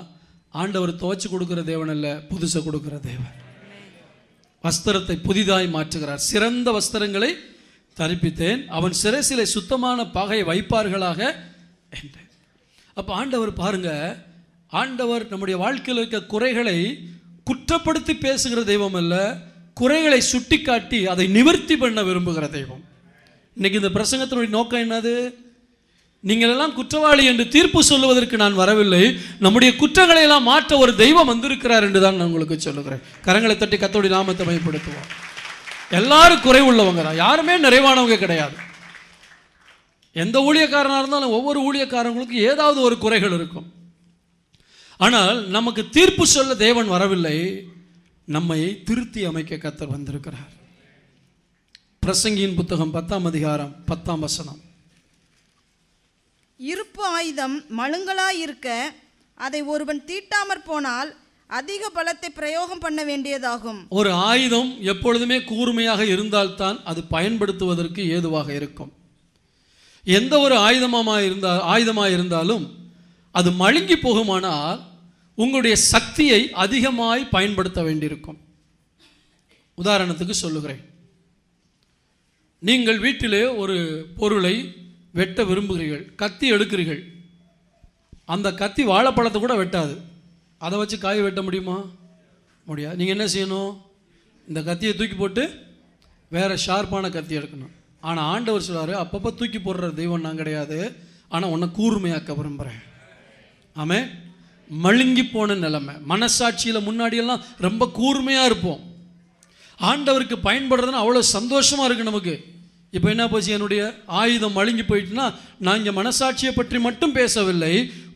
ஆண்டவர் துவைச்சு கொடுக்குற தேவன் அல்ல, புதுசை கொடுக்குற தேவன். வஸ்திரத்தை புதிதாய் மாற்றுகிறார். சிறந்த வஸ்திரங்களை தரிப்பித்தேன், அவன் சிரசிலே சுத்தமான பாகை வைப்பார்களாக என்றேன். அப்போ ஆண்டவர் பாருங்க, ஆண்டவர் நம்முடைய வாழ்க்கையில் இருக்க குறைகளை குற்றப்படுத்தி பேசுகிற தெய்வம் அல்ல, குறைகளை சுட்டி காட்டி அதை நிவர்த்தி பண்ண விரும்புகிற தெய்வம். இன்னைக்கு இந்த பிரசங்கத்தினுடைய நோக்கம் என்னது? நீங்கள் எல்லாம் குற்றவாளி என்று தீர்ப்பு சொல்லுவதற்கு நான் வரவில்லை, நம்முடைய குற்றங்களை எல்லாம் மாற்ற ஒரு தெய்வம் வந்திருக்கிறார் என்று தான் நான் உங்களுக்கு சொல்லுகிறேன். கரங்களை தட்டி கர்த்தருடைய நாமத்தை மகிமைப்படுத்துவோம். எல்லாரும் குறை உள்ளவங்க தான், யாருமே நிறைவானவங்க கிடையாது. எந்த ஊழியக்காரனாக இருந்தாலும் ஒவ்வொரு ஊழியக்காரங்களுக்கும் ஏதாவது ஒரு குறைகள் இருக்கும். ஆனால் நமக்கு தீர்ப்பு சொல்ல தேவன் வரவில்லை, நம்மை திருத்தி அமைக்க கர்த்தர் வந்திருக்கிறார். பிரசங்கியின் புத்தகம் 10ஆம் அதிகாரம் 10ஆம் வசனம். இருப்பு ஆயுதம் மழுங்கலாயிருக்க அதை ஒருவன் தீட்டாமற் போனால் அதிக பலத்தை பிரயோகம் பண்ண வேண்டியதாகும். ஒரு ஆயுதம் எப்பொழுதுமே கூர்மையாக இருந்தால்தான் அது பயன்படுத்துவதற்கு ஏதுவாக இருக்கும். எந்த ஒரு ஆயுதமாக இருந்தாலும் அது மழுங்கி போகுமானால் உங்களுடைய சக்தியை அதிகமாய் பயன்படுத்த வேண்டியிருக்கும். உதாரணத்துக்கு சொல்லுகிறேன், நீங்கள் வீட்டிலே ஒரு பொருளை வெட்ட விரும்புகிறீர்கள், கத்தி எடுக்கிறீர்கள். அந்த கத்தி வாழைப்பழத்தை கூட வெட்டாது, அதை வச்சு காய் வெட்ட முடியுமா? முடியாது. நீங்கள் என்ன செய்யணும்? இந்த கத்தியை தூக்கி போட்டு வேறு ஷார்ப்பான கத்தி எடுக்கணும். ஆனால் ஆண்டவர் சொல்றாரு, அப்பப்போ தூக்கி போடுற தெய்வம் நான் கிடையாது, ஆனால் உன்னை கூர்மையாக்க விரும்புகிறேன். ஆமே. மழுங்கி போன நிலைமை, மனசாட்சியில் முன்னாடியெல்லாம் ரொம்ப கூர்மையாக இருப்போம், ஆண்டவருக்கு பயன்படுறதுன்னா அவ்வளோ சந்தோஷமாக இருக்குது நமக்கு. இப்போ என்ன போச்சு? என்னுடைய ஆயுதம் மழுங்கி போயிட்டுனா, நான் இங்கே மனசாட்சியை பற்றி மட்டும் பேசவில்லை,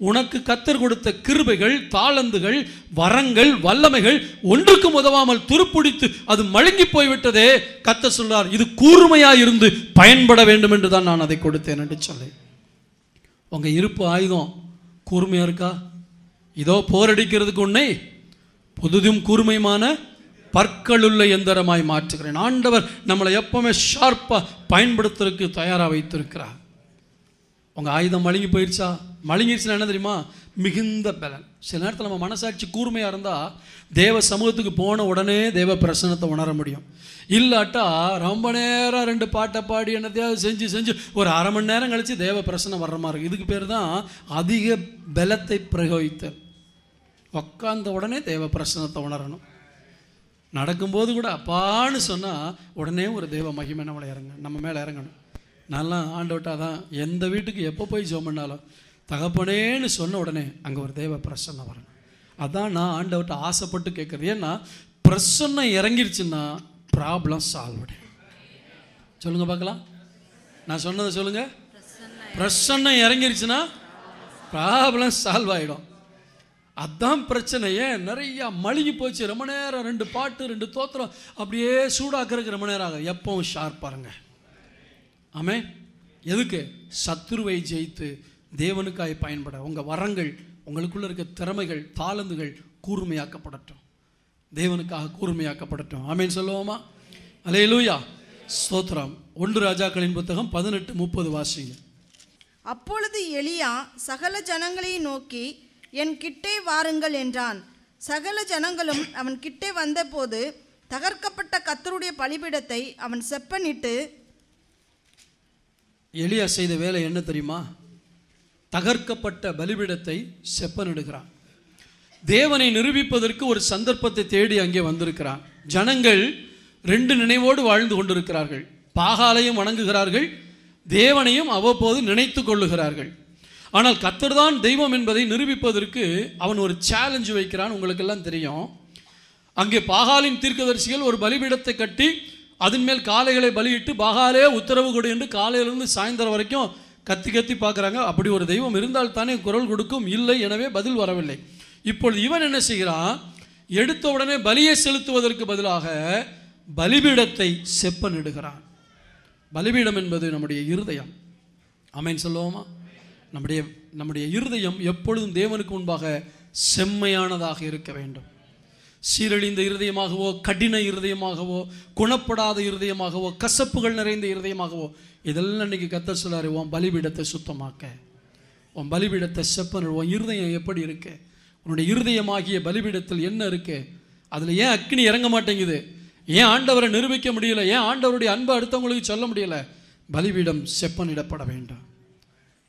உனக்கு கர்த்தர் கொடுத்த கிருபைகள், தாளந்துகள், வரங்கள், வல்லமைகள் ஒன்றுக்கும் உதவாமல் துருப்பிடித்து அது மழுங்கி போய்விட்டதே. கர்த்தர் சொல்றார், இது கூர்மையாக இருந்து பயன்பட வேண்டும் என்று தான் நான் அதை கொடுத்தேன் என்று சொல்லி. உங்கள் இருப்பு ஆயுதம் கூர்மையாக இருக்கா? இதோ போரடிக்கிறதுக்கு உன்னை புதுதும் கூர்மையுமான பற்களுள்ள எந்திரமாய் மாற்றுகிறேன். ஆண்டவர் நம்மளை எப்பவுமே ஷார்ப்பாக பயன்படுத்துறதுக்கு தயாராக வைத்திருக்கிறார். உங்கள் ஆயுதம் மழுங்கி போயிடுச்சா? மழுங்கிடுச்சுன்னா என்ன தெரியுமா? மிகுந்த பலன். சில நேரத்தில் நம்ம மனசாட்சி கூர்மையாக இருந்தால் தேவ சமூகத்துக்கு போன உடனே தேவ பிரசன்னத்தை உணர முடியும். இல்லாட்டா ரொம்ப நேரம் 2 பாட்டை பாடி என்னத்தையாவது செஞ்சு ஒரு அரை மணி நேரம் கழித்து தேவ பிரசன்னம் வர்ற மாதிரி இருக்குது. இதுக்கு பேர் தான் அதிக பலத்தை பிரயோகித்தல். உட்கார்ந்த உடனே தேவ பிரசன்னத்தை உணரணும். நடக்கும்போது கூட அப்பான்னு சொன்னால் உடனே ஒரு தெய்வ மகிமை நம்ம மேலே இறங்கணும். நல்லா ஆண்டவட்டா தான் எந்த வீட்டுக்கு எப்போ போய் ஜெபம் பண்ணாலும் தகப்பனேன்னு சொன்ன உடனே அங்கே ஒரு தெய்வ பிரசன்னம் வரணும். அதான் நான் ஆண்டவர்கிட்ட ஆசைப்பட்டு கேட்குறது. ஏன்னா பிரசன்னம் இறங்கிருச்சுன்னா ப்ராப்ளம் சால்வ். சொல்லுங்க பார்க்கலாம், நான் சொன்னதை சொல்லுங்க. பிரசன்னம் இறங்கிருச்சுன்னா ப்ராப்ளம் சால்வ் ஆகிடும். அதான் பிரச்சனையே. நிறையா மழுகி போச்சு. ரொம்ப நேரம் 2 பாட்டு 2 தோத்திரம் அப்படியே சூடாக்குறதுக்கு ரொம்ப நேரம் ஆகும். எப்பவும் ஷார்ப்பாருங்க. ஆமே. எதுக்கு? சத்துருவை ஜெயித்து தேவனுக்காய் பயன்பட. உங்கள் வரங்கள், உங்களுக்குள்ள இருக்க திறமைகள், தாளந்துகள் கூர்மையாக்கப்படட்டும், தேவனுக்காக கூர்மையாக்கப்படட்டும். ஆமேன்னு சொல்லுவோமா? அல்லேலூயா, ஸ்தோத்திரம். 1 ராஜாக்களின் புத்தகம் 18:30 வாசிங்க. அப்பொழுது எலியா சகல ஜனங்களையும் நோக்கி, என் கிட்டே வாருங்கள் என்றான். சகல ஜனங்களும் அவன் கிட்டே வந்தபோது தகர்க்கப்பட்ட கர்த்தருடைய பலிபீடத்தை அவன் செப்பனிட்டு. எலியா செய்த வேலை என்ன தெரியுமா? தகர்க்கப்பட்ட பலிபீடத்தை செப்பனிடுகிறான். தேவனை நிரூபிப்பதற்கு ஒரு சந்தர்ப்பத்தை தேடி அங்கே வந்திருக்கிறான். ஜனங்கள் 2 நினைவோடு வாழ்ந்து கொண்டிருக்கிறார்கள். பாகாலையும் வணங்குகிறார்கள், தேவனையும் அவ்வப்போது நினைத்து கொள்ளுகிறார்கள். ஆனால் கர்த்தர் தான் தெய்வம் என்பதை நிரூபிப்பதற்கு அவன் ஒரு சேலஞ்சு வைக்கிறான். உங்களுக்கெல்லாம் தெரியும், அங்கே பாகாலின் தீர்க்கதரிசிகள் ஒரு பலிபீடத்தை கட்டி அதன் மேல் காளைகளை பலியிட்டு பாகாலே உத்தரவு கொடு என்று காலையிலிருந்து சாயந்தரம் வரைக்கும் கத்தி பார்க்குறாங்க. அப்படி ஒரு தெய்வம் இருந்தால் தானே குரல் கொடுக்கும். இல்லை, எனவே பதில் வரவில்லை. இப்பொழுது இவன் என்ன செய்கிறான்? எடுத்த உடனே பலியை செலுத்துவதற்கு பதிலாக பலிபீடத்தை செப்பனிடுகிறான். பலிபீடம் என்பது நம்முடைய இருதயம். ஆமென் சொல்லுவோமா? நம்முடைய இருதயம் எப்பொழுதும் தேவனுக்கு முன்பாக செம்மையானதாக இருக்க வேண்டும். சீரழிந்த இருதயமாகவோ, கடின இருதயமாகவோ, குணப்படாத இருதயமாகவோ, கசப்புகள் நிறைந்த இருதயமாகவோ, இதெல்லாம் இன்னைக்கு கர்த்தர் சொல்லாரு, உன் பலிபீடத்தை சுத்தமாக்க, உன் பலிபீடத்தை செப்பனிடு. உன் இருதயம் எப்படி இருக்கு? உன்னுடைய இருதயமாகிய பலிபீடத்தில் என்ன இருக்கு? அதில் ஏன் அக்கினி இறங்க மாட்டேங்குது? ஏன் ஆண்டவரை நிரூபிக்க முடியல? ஏன் ஆண்டவருடைய அன்பை அடுத்தவங்களுக்கு சொல்ல முடியல? பலிபீடம் செப்பனிடப்பட வேண்டும்.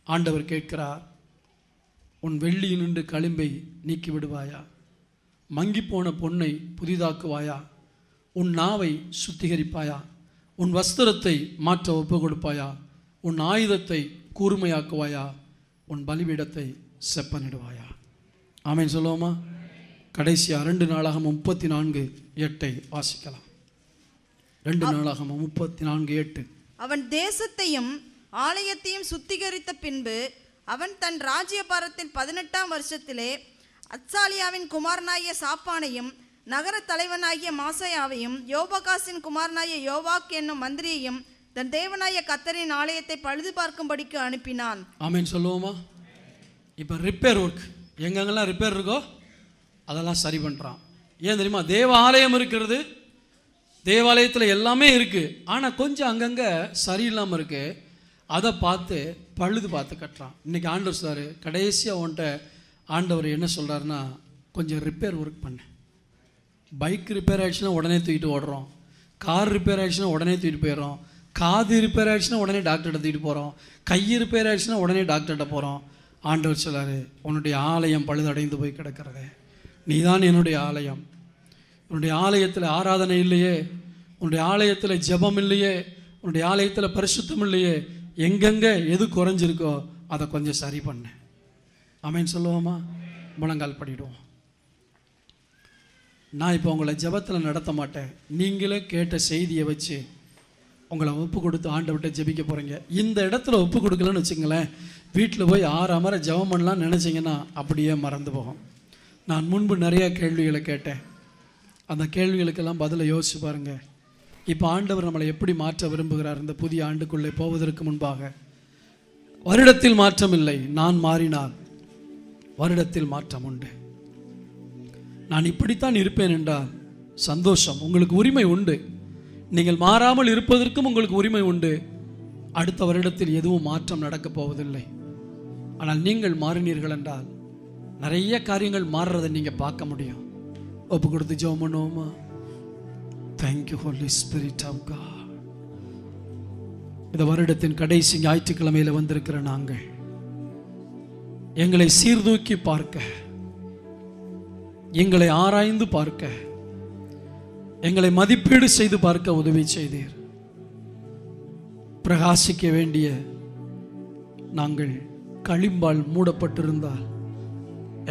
ஆண்டவர் கேட்கிறார், உன் வெள்ளியினின்று களிம்பை நீக்கி விடுவாயா? மங்கிப்போன பொன்னை புதிதாக்குவாயா? உன் நாவை சுத்திகரிப்பாயா? உன் வஸ்திரத்தை மாற்ற ஒப்பு கொடுப்பாயா? உன் ஆயுதத்தை கூர்மையாக்குவாயா? உன் பலிபீடத்தை செப்பனிடுவாயா? ஆமென் சொல்லுவோமா? கடைசியா 2 நாளாகமம் 34:8 வாசிக்கலாம். 2 நாளாகமம் 34:8. அவன் தேசத்தையும் ஆலயத்தையும் சுத்திகரித்த பின்பு அவன் தன் ராஜ்யபாரத்தின் 18ஆம் வருஷத்திலே அத்சாலியாவின் குமாரனாகிய சாப்பானையும் நகர தலைவனாகிய மாசையாவையும் யோபகாசின் குமாரனாகிய யோவாக் என்னும் மந்திரியையும் தன் தேவனாகிய கர்த்தரின் ஆலயத்தை பழுது பார்க்கும்படிக்கு அனுப்பினான். ஆமென் சொல்லுவோமா? இப்போ ரிப்பேர் ஒர்க் எங்கெங்கெல்லாம் ரிப்பேர் இருக்கோ அதெல்லாம் சரி பண்ணுறான். ஏன் தெரியுமா? தேவாலயம் இருக்கிறது, தேவாலயத்தில் எல்லாமே இருக்குது, ஆனால் கொஞ்சம் அங்கங்கே சரியில்லாமல் இருக்குது. அதை பார்த்து பழுது பார்த்து கட்டுறான். இன்றைக்கி ஆண்டவர் சொல்றாரு, கடைசியாக உன்ட்ட ஆண்டவர் என்ன சொல்கிறாருன்னா, கொஞ்சம் ரிப்பேர் ஒர்க் பண்ணு. பைக் ரிப்பேர் ஆகிடுச்சுன்னா உடனே தூக்கிட்டு ஓடுறோம், கார் ரிப்பேர் ஆகிடுச்சுன்னா உடனே தூக்கிட்டு போயிடுறோம், காது ரிப்பேர் ஆகிடுச்சுன்னா உடனே டாக்டர்கிட்ட தூக்கிட்டு போகிறோம், கை ரிப்பேர் ஆகிடுச்சுன்னா உடனே டாக்டர்கிட்ட போகிறோம். ஆண்டவர் சொல்கிறாரு, உன்னுடைய ஆலயம் பழுதடைந்து போய் கிடக்கிறதே, நீ தான் என்னுடைய ஆலயம். உன்னுடைய ஆலயத்தில் ஆராதனை இல்லையே, உன்னுடைய ஆலயத்தில் ஜெபம் இல்லையே, உன்னுடைய ஆலயத்தில் பரிசுத்தம் இல்லையே, எங்கெங்கே எது குறைஞ்சிருக்கோ அதை கொஞ்சம் சரி பண்ண. ஆமென் சொல்லுவோமா? முழங்கால் படிடுவோம். நான் இப்போ உங்களை ஜெபத்தில் நடத்த மாட்டேன். நீங்களே கேட்ட செய்தியை வச்சு உங்களை ஒப்பு கொடுத்து ஆண்டவர்கிட்ட ஜெபிக்க போகிறீங்க. இந்த இடத்துல ஒப்பு கொடுக்கலன்னு வச்சுங்களேன், வீட்டில் போய் 6 அமர ஜெபம் பண்ணலான்னு நினச்சிங்கன்னா அப்படியே மறந்து போகும். நான் முன்பு நிறையா கேள்விகளை கேட்டேன். அந்த கேள்விகளுக்கெல்லாம் பதிலை யோசிச்சு பாருங்கள். இப்போ ஆண்டவர் நம்மளை எப்படி மாற்ற விரும்புகிறார்? இந்த புதிய ஆண்டுக்குள்ளே போவதற்கு முன்பாக வருடத்தில் மாற்றம் இல்லை, நான் மாறினால் வருடத்தில் மாற்றம் உண்டு. நான் இப்படித்தான் இருப்பேன் என்றால் சந்தோஷம், உங்களுக்கு உரிமை உண்டு. நீங்கள் மாறாமல் இருப்பதற்கும் உங்களுக்கு உரிமை உண்டு. அடுத்த வருடத்தில் எதுவும் மாற்றம் நடக்கப் போவதில்லை. ஆனால் நீங்கள் மாறினீர்கள் என்றால் நிறைய காரியங்கள் மாறுறதை நீங்கள் பார்க்க முடியும். ஒப்பு கொடுத்து ஜெபம் பண்ணுவோமா? Thank you, Holy Spirit of God. இந்த வருடத்தின் கடைசி ஞாயிற்றுக்கிழமையில் வந்திருக்கிற நாங்கள் எங்களை சீர்தூக்கி பார்க்க, எங்களை ஆராய்ந்து பார்க்க, எங்களை மதிப்பீடு செய்து பார்க்க உதவி செய்தீர். பிரகாசிக்க வேண்டிய நாங்கள் களிம்பால் மூடப்பட்டிருந்தால்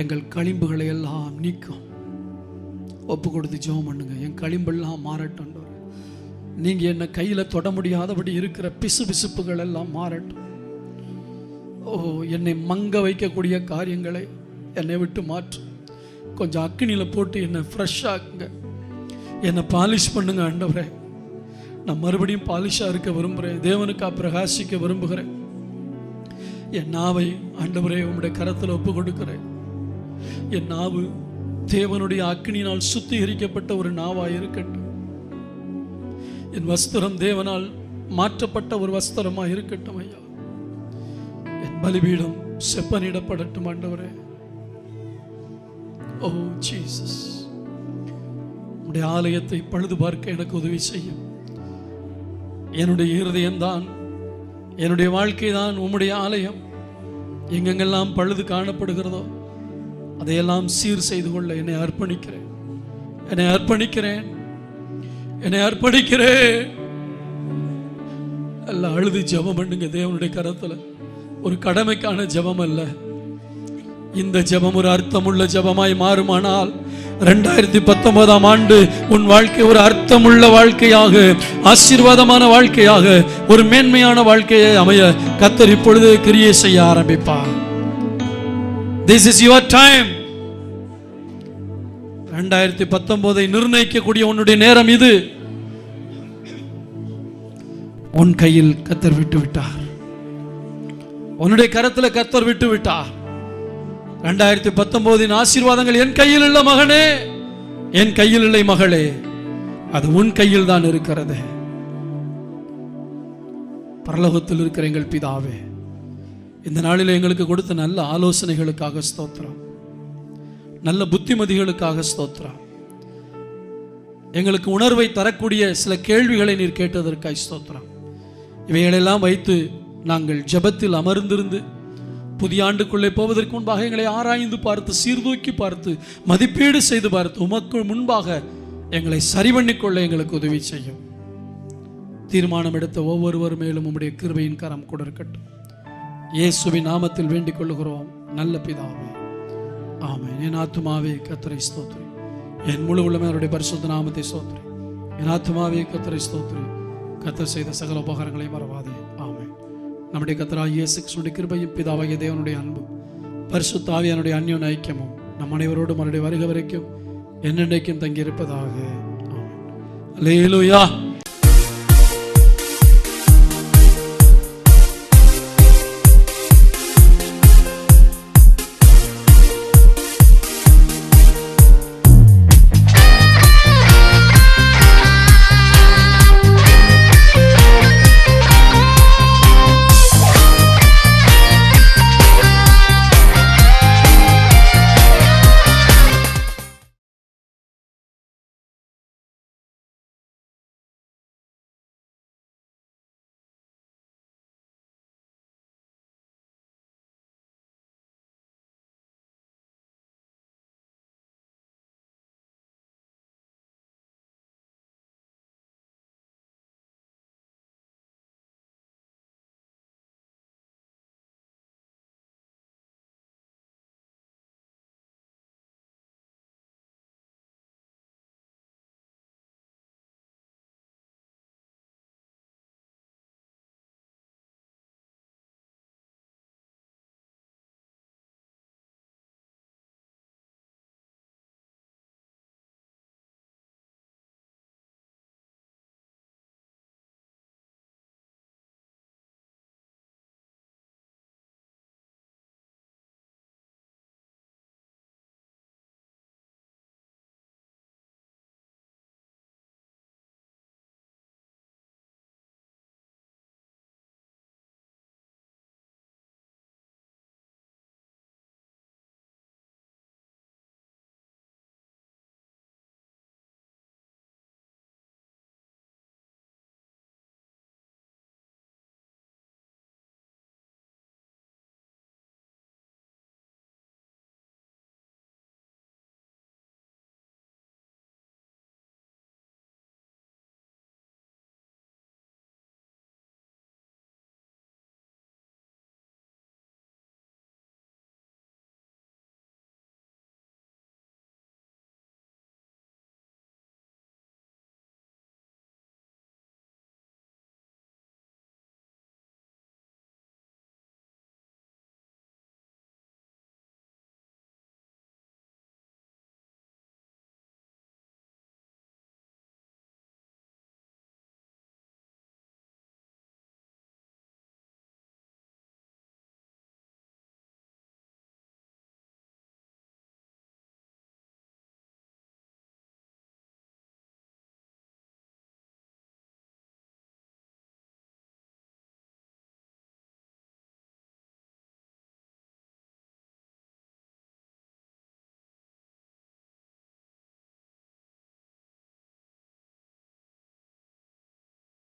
எங்கள் களிம்புகளை எல்லாம் நீக்கும். ஒப்பு கொடுத்து ஜெபம் பண்ணுங்க. என் களிம்பெல்லாம் மாறட்டும். நீங்க என்ன கையில தொட முடியாதபடி இருக்கிற பிசுபிசுப்புகள் எல்லாம் மாறட்டும். ஓ, என்னை மங்க வைக்கக்கூடிய காரியங்களை என்னை விட்டு மாற்று. கொஞ்சம் அக்கினியில போட்டு என்னை ஃப்ரெஷ் ஆக்குங்க. என்னை பாலிஷ் பண்ணுங்க ஆண்டவரே. நான் மறுபடியும் பாலிஷா இருக்க விரும்புகிறேன். தேவனுக்கா பிரகாசிக்க விரும்புகிறேன். என் நாவை ஆண்டவரே உம்முடைய கரத்தில் ஒப்பு கொடுக்கிறேன். என் நாவு தேவனுடைய அக்கினியினால் சுத்திகரிக்கப்பட்ட ஒரு நாவாய் இருக்கட்டும். என் வஸ்திரம் தேவனால் மாற்றப்பட்ட ஒரு வஸ்திரமாக இருக்கட்டும் ஐயா. என் பலிபீடம் செப்பனிடப்படட்டும் ஆண்டவரே. ஓ ஜீசஸ், உம்முடைய ஆலயத்தை பழுது பார்க்க எனக்கு உதவி செய்யும். என்னுடைய இருதயம்தான், என்னுடைய வாழ்க்கை தான் உம்முடைய ஆலயம். எங்கெங்கெல்லாம் பழுது காணப்படுகிறதோ அதையெல்லாம் சீர் செய்து கொள்ள என்னை அர்ப்பணிக்கிறேன். என்னை அர்ப்பணிக்கிறேன். என்னை அர்ப்பணிக்கிறேன். எல்லாம் அழுது ஜெபம் பண்ணுங்க தேவனுடைய கரத்துல. ஒரு கடமைக்கான ஜெபம் அல்ல. இந்த ஜெபம் ஒரு அர்த்தமுள்ள ஜெபமாய் மாறுமானால் 2019ஆம் ஆண்டு உன் வாழ்க்கை ஒரு அர்த்தமுள்ள வாழ்க்கையாக, ஆசீர்வாதமான வாழ்க்கையாக, ஒரு மேன்மையான வாழ்க்கையை அமைய கர்த்தர் இப்பொழுது கிரியை செய்ய ஆரம்பிப்பார். This is your time. 2019ஐ நிர்ணயிக்கக்கூடிய உன்னுடைய நேரம் இது. உன் கையில் கர்த்தர் விட்டு விட்டார். உன்னுடைய கரத்தில் கர்த்தர் விட்டு விட்டார். 2019 ஆசீர்வாதங்கள் என் கையில் இல்லை மகனே, என் கையில் இல்லை மகளே, அது உன் கையில் தான் இருக்கிறது. பரலோகத்தில் இருக்கிற எங்கள் பிதாவே, இந்த நாளில் எங்களுக்கு கொடுத்த நல்ல ஆலோசனைகளுக்காக ஸ்தோத்திரம். நல்ல புத்திமதிகளுக்காக ஸ்தோத்திரம். எங்களுக்கு உணர்வை தரக்கூடிய சில கேள்விகளை நீர் கேட்டதற்காக ஸ்தோத்திரம். இவைகளெல்லாம் வைத்து நாங்கள் ஜெபத்தில் அமர்ந்திருந்து புதிய ஆண்டுக்குள்ளே போவதற்கு முன்பாக எங்களை ஆராய்ந்து பார்த்து, சீர்தூக்கி பார்த்து, மதிப்பீடு செய்து பார்த்து, உமக்கு முன்பாக எங்களை சரி பண்ணிக்கொள்ள எங்களுக்கு உதவி செய்யும். தீர்மானம் எடுத்த ஒவ்வொருவர் மேலும் உம்முடைய கிருபையின் கரம் கூட இருக்கட்டும். இயேசுவின் நாமத்தில் வேண்டிக் கொள்ளுகிறோம் நல்ல பிதாவே, ஆமென். என் ஆத்துமாவே கர்த்தரை ஸ்தோத்திரி, என் முழு உள்ளமே அவருடைய பரிசுத்த நாமத்தை ஸ்தோத்திரி. என் ஆத்துமாவே கர்த்தரை ஸ்தோத்திரி, கர்த்தர் செய்த சகல உபகாரங்களை மறவாதே. ஆமென். நம்முடைய கர்த்தராகிய இயேசு கிறிஸ்துவின் கிருபையும் பிதாவாகிய தேவனுடைய அன்பும் பரிசுத்த ஆவியானுடைய அந்யோன்ய ஐக்கியமும் நம் அனைவரோடும் அவருடைய வருகை வரைக்கும் என்னென்றைக்கும் தங்கியிருப்பதாக. ஆமென். அல்லேலூயா.